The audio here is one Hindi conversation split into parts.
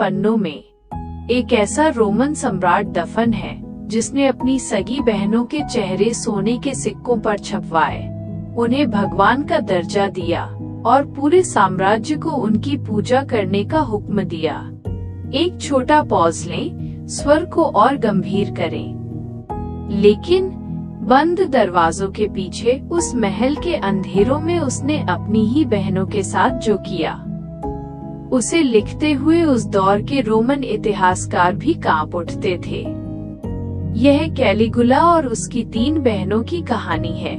पन्नों में एक ऐसा रोमन सम्राट दफन है जिसने अपनी सगी बहनों के चेहरे सोने के सिक्कों पर छपवाए, उन्हें भगवान का दर्जा दिया और पूरे साम्राज्य को उनकी पूजा करने का हुक्म दिया। एक छोटा पॉज लें, स्वर को और गंभीर करें। लेकिन बंद दरवाजों के पीछे उस महल के अंधेरों में उसने अपनी ही बहनों के साथ जो किया, उसे लिखते हुए उस दौर के रोमन इतिहासकार भी कांप उठते थे। यह कैलिगुला और उसकी 3 बहनों की कहानी है।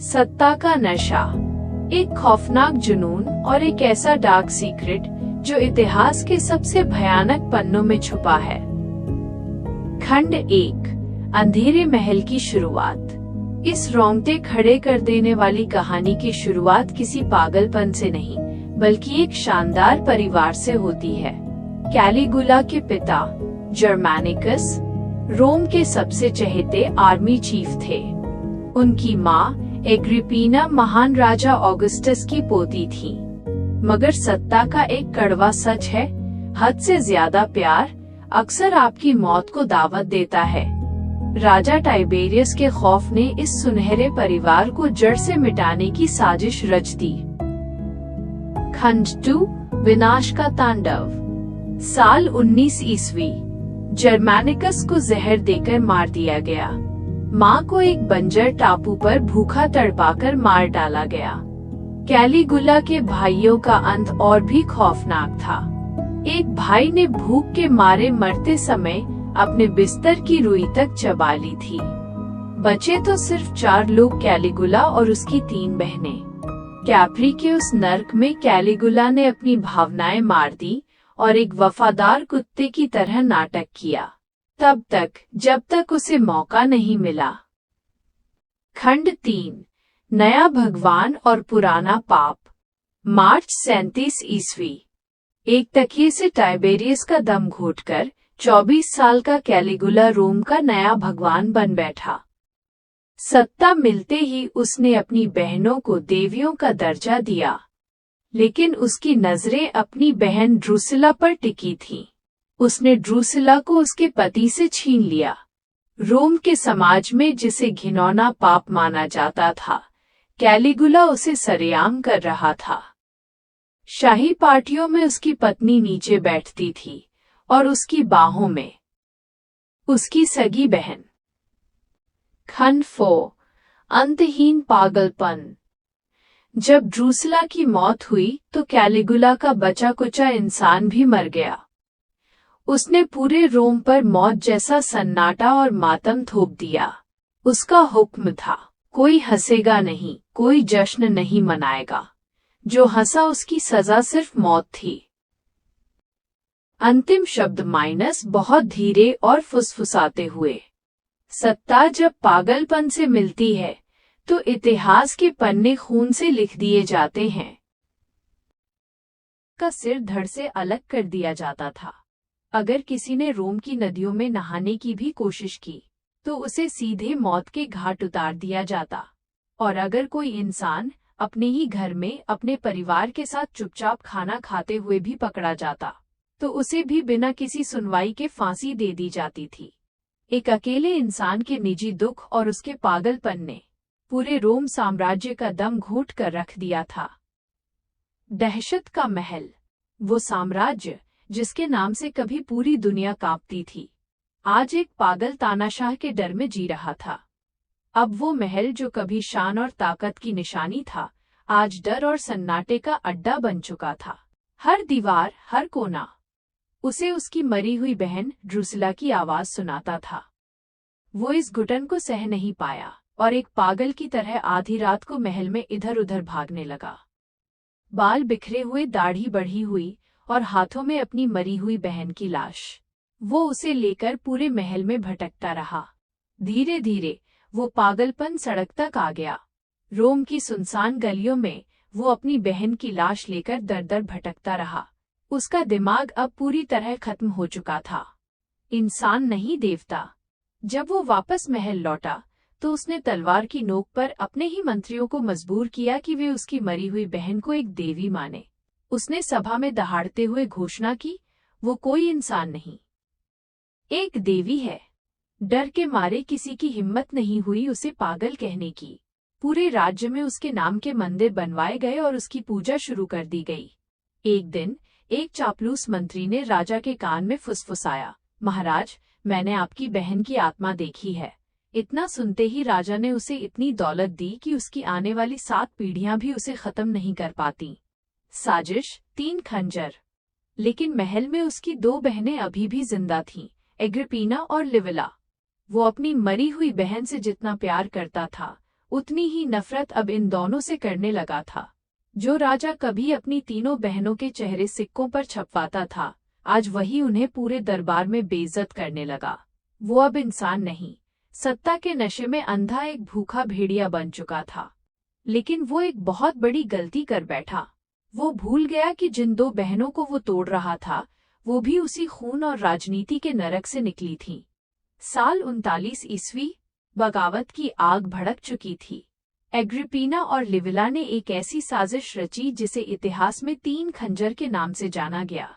सत्ता का नशा, एक खौफनाक जुनून और एक ऐसा डार्क सीक्रेट जो इतिहास के सबसे भयानक पन्नों में छुपा है। खंड 1, अंधेरे महल की शुरुआत। इस रोंगटे खड़े कर देने वाली कहानी की शुरुआत किसी पागलपन से नहीं, बल्कि एक शानदार परिवार से होती है। कैलिगुला के पिता जर्मैनिकस रोम के सबसे चहेते आर्मी चीफ थे। उनकी माँ एग्रिपीना महान राजा ऑगस्टस की पोती थी। मगर सत्ता का एक कड़वा सच है, हद से ज्यादा प्यार अक्सर आपकी मौत को दावत देता है। राजा टाइबेरियस के खौफ ने इस सुनहरे परिवार को जड़ से मिटाने की साजिश रच दी। खंड 2, विनाश का तांडव। साल 19 ईस्वी, जर्मैनिकस को जहर देकर मार दिया गया। माँ को एक बंजर टापू पर भूखा तड़पाकर मार डाला गया। कैलिगुला के भाइयों का अंत और भी खौफनाक था। एक भाई ने भूख के मारे मरते समय अपने बिस्तर की रुई तक चबा ली थी। बचे तो सिर्फ 4 लोग, कैलिगुला और उसकी 3 बहनें। कैप्री के उस नर्क में कैलिगुला ने अपनी भावनाएं मार दी और एक वफादार कुत्ते की तरह नाटक किया, तब तक जब तक उसे मौका नहीं मिला। खंड 3, नया भगवान और पुराना पाप। मार्च 37 ईस्वी, एक तकिए से टाइबेरियस का दम घोटकर 24 साल का कैलिगुला रोम का नया भगवान बन बैठा। सत्ता मिलते ही उसने अपनी बहनों को देवियों का दर्जा दिया, लेकिन उसकी नजरें अपनी बहन ड्रुसिला पर टिकी थीं। उसने ड्रुसिला को उसके पति से छीन लिया। रोम के समाज में जिसे घिनौना पाप माना जाता था, कैलिगुला उसे सरेआम कर रहा था। शाही पार्टियों में उसकी पत्नी नीचे बैठती थी और उसकी बाहों में उसकी सगी बहन। खंड 4, अंतहीन पागलपन। जब ड्रुसिला की मौत हुई तो कैलिगुला का बचा कुचा इंसान भी मर गया। उसने पूरे रोम पर मौत जैसा सन्नाटा और मातम थोप दिया। उसका हुक्म था, कोई हंसेगा नहीं, कोई जश्न नहीं मनाएगा। जो हंसा उसकी सजा सिर्फ मौत थी। अंतिम शब्द माइनस बहुत धीरे और फुसफुसाते हुए। सत्ता जब पागलपन से मिलती है तो इतिहास के पन्ने खून से लिख दिए जाते हैं। का सिर धड़ से अलग कर दिया जाता था। अगर किसी ने रोम की नदियों में नहाने की भी कोशिश की तो उसे सीधे मौत के घाट उतार दिया जाता। और अगर कोई इंसान अपने ही घर में अपने परिवार के साथ चुपचाप खाना खाते हुए भी पकड़ा जाता तो उसे भी बिना किसी सुनवाई के फांसी दे दी जाती थी। एक अकेले इंसान के निजी दुख और उसके पागलपन ने पूरे रोम साम्राज्य का दम घोट कर रख दिया था। दहशत का महल, वो साम्राज्य जिसके नाम से कभी पूरी दुनिया कांपती थी, आज एक पागल तानाशाह के डर में जी रहा था। अब वो महल जो कभी शान और ताकत की निशानी था, आज डर और सन्नाटे का अड्डा बन चुका था। हर दीवार, हर कोना उसे उसकी मरी हुई बहन ड्रुसिला की आवाज सुनाता था। वो इस घुटन को सह नहीं पाया और एक पागल की तरह आधी रात को महल में इधर उधर भागने लगा। बाल बिखरे हुए, दाढ़ी बढ़ी हुई और हाथों में अपनी मरी हुई बहन की लाश। वो उसे लेकर पूरे महल में भटकता रहा। धीरे धीरे वो पागलपन सड़क तक आ गया। रोम की सुनसान गलियों में वो अपनी बहन की लाश लेकर दर दर भटकता रहा। उसका दिमाग अब पूरी तरह खत्म हो चुका था। इंसान नहीं, देवता। जब वो वापस महल लौटा तो उसने तलवार की नोक पर अपने ही मंत्रियों को मजबूर किया कि वे उसकी मरी हुई बहन को एक देवी माने। उसने सभा में दहाड़ते हुए घोषणा की, वो कोई इंसान नहीं, एक देवी है। डर के मारे किसी की हिम्मत नहीं हुई उसे पागल कहने की। पूरे राज्य में उसके नाम के मंदिर बनवाए गए और उसकी पूजा शुरू कर दी गई। एक दिन एक चापलूस मंत्री ने राजा के कान में फुसफुसाया, महाराज, मैंने आपकी बहन की आत्मा देखी है। इतना सुनते ही राजा ने उसे इतनी दौलत दी कि उसकी आने वाली 7 पीढ़ियां भी उसे खत्म नहीं कर पाती। साजिश 3 खंजर। लेकिन महल में उसकी 2 बहनें अभी भी जिंदा थीं, एग्रिपीना और लिविला। वो अपनी मरी हुई बहन से जितना प्यार करता था, उतनी ही नफरत अब इन दोनों से करने लगा था। जो राजा कभी अपनी तीनों बहनों के चेहरे सिक्कों पर छपवाता था, आज वही उन्हें पूरे दरबार में बेइज्जत करने लगा। वो अब इंसान नहीं, सत्ता के नशे में अंधा एक भूखा भेड़िया बन चुका था। लेकिन वो एक बहुत बड़ी गलती कर बैठा। वो भूल गया कि जिन 2 बहनों को वो तोड़ रहा था, वो भी उसी खून और राजनीति के नरक से निकली थीं। साल 39 ईस्वी, बगावत की आग भड़क चुकी थी। एग्रिपीना और लिविला ने एक ऐसी साजिश रची जिसे इतिहास में 3 खंजर के नाम से जाना गया।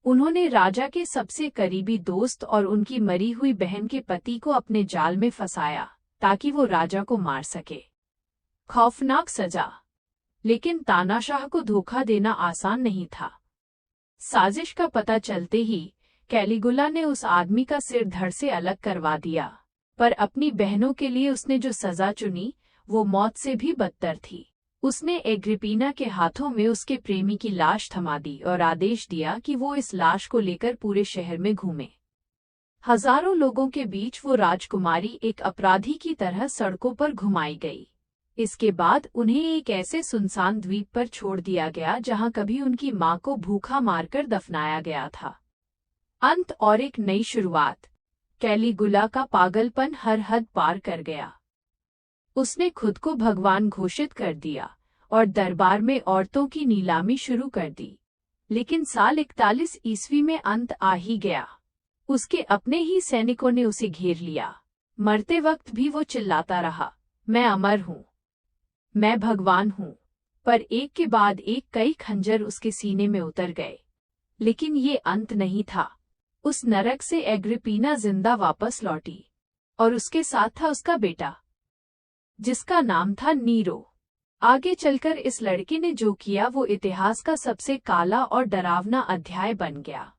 उन्होंने राजा के सबसे करीबी दोस्त और उनकी मरी हुई बहन के पति को अपने जाल में फंसाया ताकि वो राजा को मार सके। खौफनाक सजा। लेकिन तानाशाह को धोखा देना आसान नहीं था। साजिश का पता चलते ही कैलिगुला ने उस आदमी का सिर धड़ से अलग करवा दिया, पर अपनी बहनों के लिए उसने जो सजा चुनी वो मौत से भी बदतर थी। उसने एग्रिपीना के हाथों में उसके प्रेमी की लाश थमा दी और आदेश दिया कि वो इस लाश को लेकर पूरे शहर में घूमे। हजारों लोगों के बीच वो राजकुमारी एक अपराधी की तरह सड़कों पर घुमाई गई। इसके बाद उन्हें एक ऐसे सुनसान द्वीप पर छोड़ दिया गया जहां कभी उनकी मां को भूखा मारकर दफनाया गया था। अंत और एक नई शुरुआत। कैलिगुला का पागलपन हर हद पार कर गया। उसने खुद को भगवान घोषित कर दिया और दरबार में औरतों की नीलामी शुरू कर दी। लेकिन साल 41 ईस्वी में अंत आ ही गया। उसके अपने ही सैनिकों ने उसे घेर लिया। मरते वक्त भी वो चिल्लाता रहा, मैं अमर हूँ, मैं भगवान हूँ। पर एक के बाद एक कई खंजर उसके सीने में उतर गए। लेकिन ये अंत नहीं था। उस नरक से एग्रिपीना जिंदा वापस लौटी और उसके साथ था उसका बेटा, जिसका नाम था नीरो। आगे चलकर इस लड़के ने जो किया वो इतिहास का सबसे काला और डरावना अध्याय बन गया।